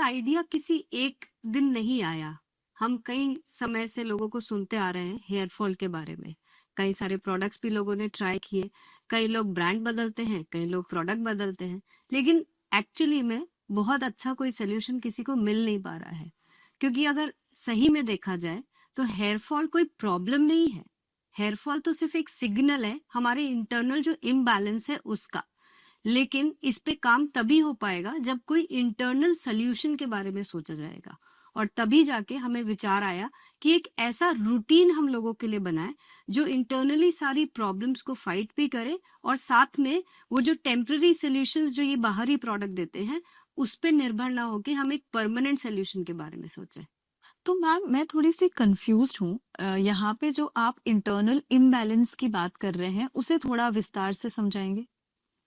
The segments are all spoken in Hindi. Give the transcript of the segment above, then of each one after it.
आइडिया किसी एक दिन नहीं आया। हम कई समय से लोगों को सुनते आ रहे हैं हेयर फॉल के बारे में। कई सारे प्रोडक्ट्स भी लोगों ने ट्राई किए। कई लोग ब्रांड बदलते हैं, कई लोग प्रोडक्ट बदलते हैं। लेकिन एक्चुअली में बहुत अच्छा कोई सॉल्यूशन किसी को मिल नहीं पा रहा है। क्योंकि अगर सही में देखा जाए तो हेयर फॉल कोई प्रॉब्लम नहीं है। हेयर फॉल तो सिर्फ एक सिग्नल है हमारे इंटरनल जो इम्बैलेंस है उसका। लेकिन इस पे काम तभी हो पाएगा जब कोई इंटरनल सॉल्यूशन के बारे में सोचा जाएगा। और तभी जाके हमें विचार आया कि एक ऐसा रूटीन हम लोगों के लिए बनाए जो इंटरनली सारी प्रॉब्लम्स को फाइट भी करे और साथ में वो जो टेम्पररी सॉल्यूशंस जो ये बाहरी प्रोडक्ट देते हैं उस पे निर्भर ना होके हम एक परमानेंट सॉल्यूशन के बारे में सोचें। तो मैम मैं थोड़ी-सी कन्फ्यूज़्ड हूँ। यहाँ पे जो आप इंटरनल इम्बैलेंस की बात कर रहे हैं, उसे थोड़ा विस्तार से समझाएँगे?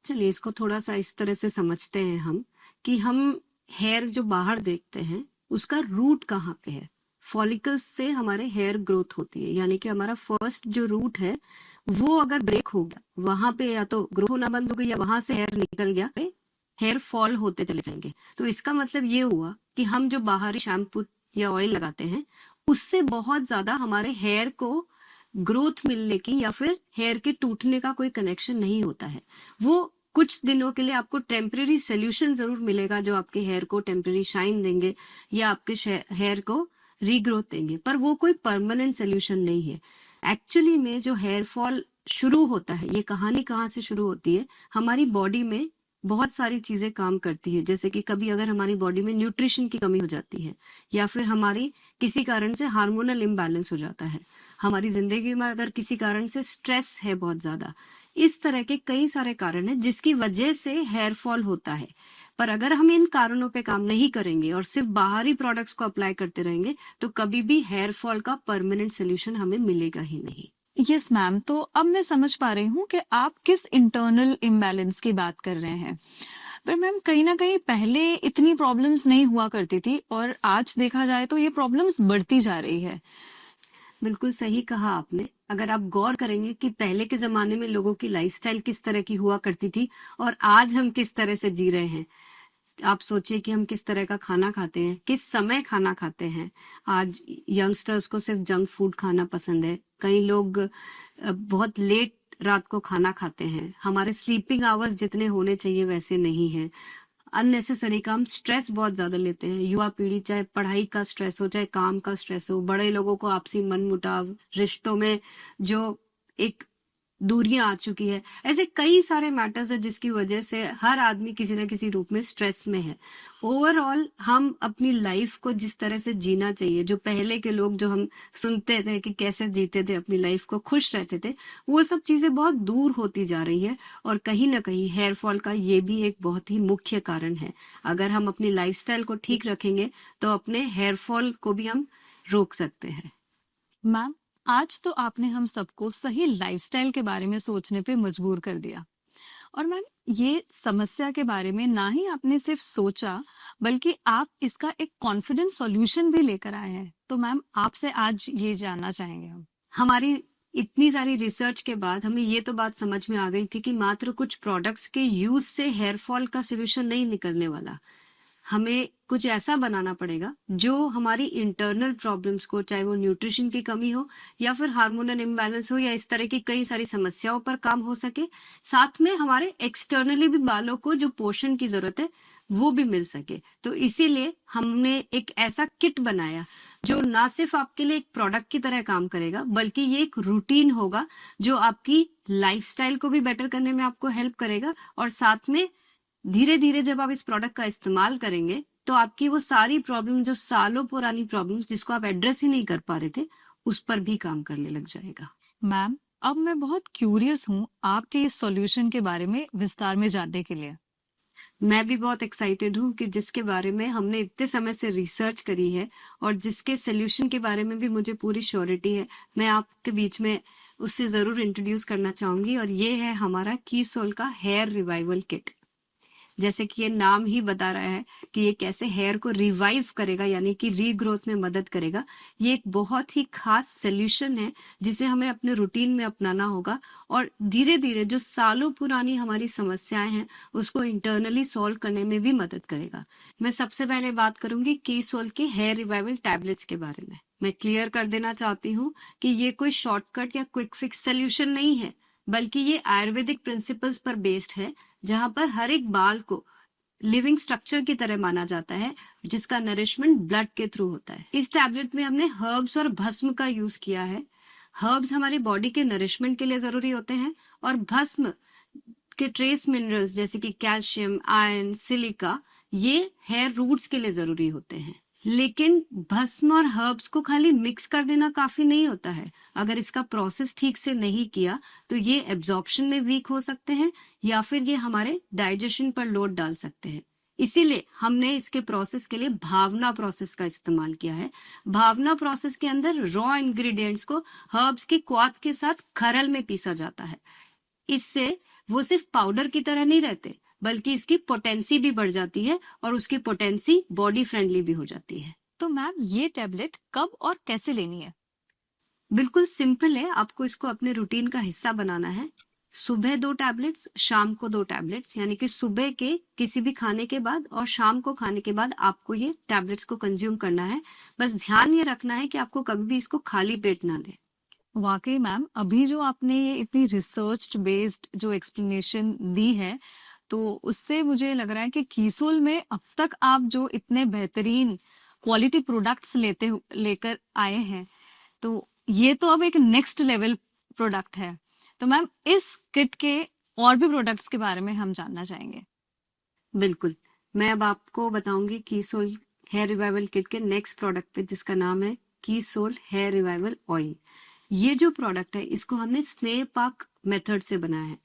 चलिए इसको थोड़ा सा इस तरह से समझते हैं हम कि हम हेयर जो बाहर देखते हैं उसका रूट कहाँ पे है। फॉलिकल्स से हमारे हेयर ग्रोथ होती है, यानी कि हमारा फर्स्ट जो रूट है वो अगर ब्रेक हो गया, वहां पे या तो ग्रो होना बंद हो गई या वहां से हेयर निकल गया, हेयर फॉल होते चले जाएंगे। तो इसका मतलब ये हुआ कि हम जो बाहरी शैम्पू या ऑयल लगाते हैं उससे बहुत ज्यादा हमारे हेयर को ग्रोथ मिलने की या फिर हेयर के टूटने का कोई कनेक्शन नहीं होता है। वो कुछ दिनों के लिए आपको टेम्परेरी सोल्यूशन जरूर मिलेगा जो आपके हेयर को टेम्परेरी शाइन देंगे या आपके हेयर को रीग्रोथ देंगे, पर वो कोई परमानेंट सोल्यूशन नहीं है। एक्चुअली में जो हेयर फॉल शुरू होता है, ये कहानी कहाँ से शुरू होती है, हमारी बॉडी में बहुत सारी चीजें काम करती है। जैसे कि कभी अगर हमारी बॉडी में न्यूट्रिशन की कमी हो जाती है या फिर हमारी किसी कारण से हार्मोनल इम्बैलेंस हो जाता है, हमारी जिंदगी में अगर किसी कारण से स्ट्रेस है बहुत ज्यादा, इस तरह के कई सारे कारण हैं जिसकी वजह से हेयर फॉल होता है। पर अगर हम इन कारणों पे काम नहीं करेंगे और सिर्फ बाहरी प्रोडक्ट्स को अप्लाई करते रहेंगे तो कभी भी हेयर फॉल का परमानेंट सोल्यूशन हमें मिलेगा ही नहीं। यस मैम, तो अब मैं समझ पा रही हूँ कि आप किस इंटरनल इम्बैलेंस की बात कर रहे हैं। पर मैम कहीं न कहीं पहले इतनी प्रॉब्लम्स नहीं हुआ करती थी और आज देखा जाए तो ये प्रॉब्लम्स बढ़ती जा रही है। बिल्कुल सही कहा आपने। अगर आप गौर करेंगे कि पहले के जमाने में लोगों की लाइफस्टाइल किस तरह की हुआ करती थी और आज हम किस तरह से जी रहे हैं, आप सोचिए कि हम किस तरह का खाना खाते हैं, किस समय खाना खाते हैं। आज यंगस्टर्स को सिर्फ जंक फूड खाना पसंद है। कई लोग बहुत लेट रात को खाना खाते हैं। हमारे स्लीपिंग आवर्स जितने होने चाहिए वैसे नहीं है। अननेसेसरी काम, स्ट्रेस बहुत ज्यादा लेते हैं युवा पीढ़ी, चाहे पढ़ाई का स्ट्रेस हो चाहे काम का स्ट्रेस हो, बड़े लोगों को आपसी मनमुटाव, रिश्तों में जो एक दूरियां आ चुकी है, ऐसे कई सारे मैटर्स है जिसकी वजह से हर आदमी किसी न किसी रूप में स्ट्रेस में है। ओवरऑल हम अपनी लाइफ को जिस तरह से जीना चाहिए, जो पहले के लोग जो हम सुनते थे कि कैसे जीते थे अपनी लाइफ को, खुश रहते थे, वो सब चीजें बहुत दूर होती जा रही है। और कहीं ना कहीं हेयर फॉल का ये भी एक बहुत ही मुख्य कारण है। अगर हम अपनी लाइफस्टाइल को ठीक रखेंगे तो अपने हेयर फॉल को भी हम रोक सकते हैं। मैम, आज तो आपने हम सबको सही लाइफ़स्टाइल के बारे में सोचने पे मजबूर कर दिया। और मैम ये समस्या के बारे में ना ही आपने सिर्फ सोचा, बल्कि आप इसका एक कॉन्फिडेंट सॉल्यूशन भी लेकर आए हैं। तो मैम आपसे आज ये जानना चाहेंगे हम। हमारी इतनी सारी रिसर्च के बाद हमें ये तो बात समझ में आ गई थी कि मात्र कुछ प्रोडक्ट्स के यूज से हेयर फॉल का सोल्यूशन नहीं निकलने वाला। हमें कुछ ऐसा बनाना पड़ेगा जो हमारी इंटरनल प्रॉब्लम्स को, चाहे वो न्यूट्रिशन की कमी हो या फिर हार्मोनल इम्बैलेंस हो या इस तरह की कई सारी समस्याओं पर काम हो सके, साथ में हमारे एक्सटर्नली भी बालों को जो पोषण की जरूरत है वो भी मिल सके। तो इसीलिए हमने एक ऐसा किट बनाया जो ना सिर्फ आपके लिए एक प्रोडक्ट की तरह काम करेगा, बल्कि ये एक रूटीन होगा जो आपकी लाइफस्टाइल को भी बेटर करने में आपको हेल्प करेगा। और साथ में धीरे धीरे जब आप इस प्रोडक्ट का इस्तेमाल करेंगे तो आपकी वो सारी प्रॉब्लम, जो सालों पुरानी प्रॉब्लम्स जिसको आप एड्रेस ही नहीं कर पा रहे थे, उस पर भी काम करने लग जाएगा। मैम अब मैं बहुत क्यूरियस हूँ आपके इस सॉल्यूशन के बारे में विस्तार में जानने के लिए। मैं भी बहुत एक्साइटेड हूँ कि जिसके बारे में हमने इतने समय से रिसर्च करी है और जिसके सोल्यूशन के बारे में भी मुझे पूरी श्योरिटी है, मैं आपके बीच में उससे जरूर इंट्रोड्यूस करना चाहूंगी। और ये है हमारा कीसोल का हेयर रिवाइवल किट। जैसे कि ये नाम ही बता रहा है कि ये कैसे हेयर को रिवाइव करेगा, यानी कि रीग्रोथ में मदद करेगा। ये एक बहुत ही खास सोल्यूशन है जिसे हमें अपने रूटीन में अपनाना होगा, और धीरे धीरे जो सालों पुरानी हमारी समस्याएं हैं उसको इंटरनली सॉल्व करने में भी मदद करेगा। मैं सबसे पहले बात करूंगी कीसोल के हेयर रिवाइवल टैबलेट्स के बारे में। मैं क्लियर कर देना चाहती हूँ कि ये कोई शॉर्टकट या क्विक फिक्स सोल्यूशन नहीं है, बल्कि ये आयुर्वेदिक प्रिंसिपल्स पर बेस्ड है, जहां पर हर एक बाल को लिविंग स्ट्रक्चर की तरह माना जाता है, जिसका नरिशमेंट ब्लड के थ्रू होता है। इस टैबलेट में हमने हर्ब्स और भस्म का यूज किया है। हर्ब्स हमारी बॉडी के नरिशमेंट के लिए जरूरी होते हैं, और भस्म के ट्रेस मिनरल्स जैसे कि कैल्शियम, आयरन, सिलिका, ये हेयर रूट्स के लिए जरूरी होते हैं। लेकिन भस्म और हर्ब्स को खाली मिक्स कर देना काफी नहीं होता है। अगर इसका प्रोसेस ठीक से नहीं किया तो ये एब्जॉर्प्शन में वीक हो सकते हैं, या फिर ये हमारे डाइजेशन पर लोड डाल सकते हैं। इसीलिए हमने इसके प्रोसेस के लिए भावना प्रोसेस का इस्तेमाल किया है। भावना प्रोसेस के अंदर रॉ इंग्रेडिएंट्स को हर्ब्स की क्वाथ के साथ खरल में पीसा जाता है। इससे वो सिर्फ पाउडर की तरह नहीं रहते, बल्कि इसकी पोटेंसी भी बढ़ जाती है, और उसकी पोटेंसी बॉडी फ्रेंडली भी हो जाती है। तो मैम ये टैबलेट कब और कैसे लेनी है? बिल्कुल सिंपल है, आपको इसको अपने रूटीन का हिस्सा बनाना है। सुबह 2 टैबलेट्स, शाम को 2 टैबलेट्स, यानी कि सुबह के किसी भी खाने के बाद और शाम को खाने के बाद आपको ये टैबलेट्स को कंज्यूम करना है। बस ध्यान ये रखना है कि आपको कभी भी इसको खाली पेट ना लें। वाकई मैम, अभी जो आपने ये इतनी रिसर्च बेस्ड जो एक्सप्लेनेशन दी है, तो उससे मुझे लग रहा है कि कीसोल में अब तक आप जो इतने बेहतरीन क्वालिटी प्रोडक्ट्स लेकर आए हैं, तो ये तो अब एक नेक्स्ट लेवल प्रोडक्ट है। तो मैम इस किट के और भी प्रोडक्ट्स के बारे में हम जानना चाहेंगे। बिल्कुल, मैं अब आपको बताऊंगी कीसोल हेयर रिवाइवल किट के नेक्स्ट प्रोडक्ट पे, जिसका नाम है कीसोल हेयर रिवाइवल ऑयल। ये जो प्रोडक्ट है इसको हमने स्नेह पाक मेथड से बनाया है।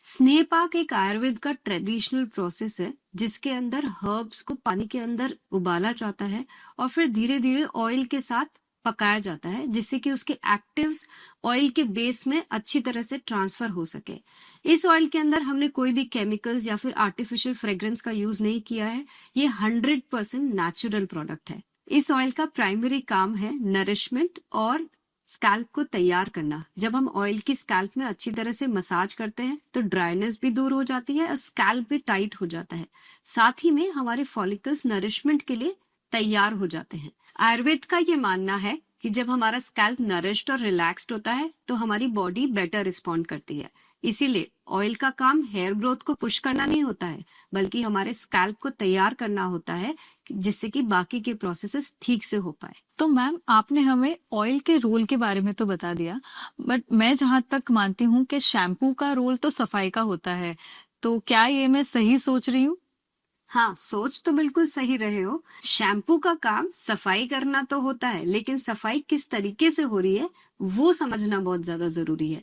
स्नेह पाक एक आयुर्वेद का ट्रेडिशनल प्रोसेस है, जिसके अंदर हर्ब्स को पानी के अंदर उबाला जाता है और फिर धीरे धीरे ऑयल के साथ पकाया जाता है, जिससे कि उसके एक्टिव्स ऑयल के बेस में अच्छी तरह से ट्रांसफर हो सके। इस ऑयल के अंदर हमने कोई भी केमिकल्स या फिर आर्टिफिशियल फ्रेग्रेंस का यूज नहीं किया है। ये 100% नेचुरल प्रोडक्ट है। इस ऑयल का प्राइमरी काम है नरिशमेंट और स्कैल्प को तैयार करना। जब हम ऑयल की स्कैल्प में अच्छी तरह से मसाज करते हैं तो ड्राइनेस भी दूर हो जाती है और स्कैल्प भी टाइट हो जाता है। साथ ही में हमारे फॉलिकल्स नरिशमेंट के लिए तैयार हो जाते हैं। आयुर्वेद का ये मानना है कि जब हमारा स्कैल्प नरिश्ड और रिलैक्स्ड होता है तो हमारी बॉडी बेटर रिस्पॉन्ड करती है। इसीलिए ऑयल का काम हेयर ग्रोथ को पुश करना नहीं होता है, बल्कि हमारे स्कैल्प को तैयार करना होता है, जिससे कि बाकी के प्रोसेसेस ठीक से हो पाए। तो मैम आपने हमें ऑयल के रोल के बारे में तो बता दिया, बट मैं जहां तक मानती हूँ कि शैम्पू का रोल तो सफाई का होता है, तो क्या ये मैं सही सोच रही हूँ? हाँ, सोच तो बिल्कुल सही रहे हो। शैम्पू का काम सफाई करना तो होता है, लेकिन सफाई किस तरीके से हो रही है वो समझना बहुत ज्यादा जरूरी है।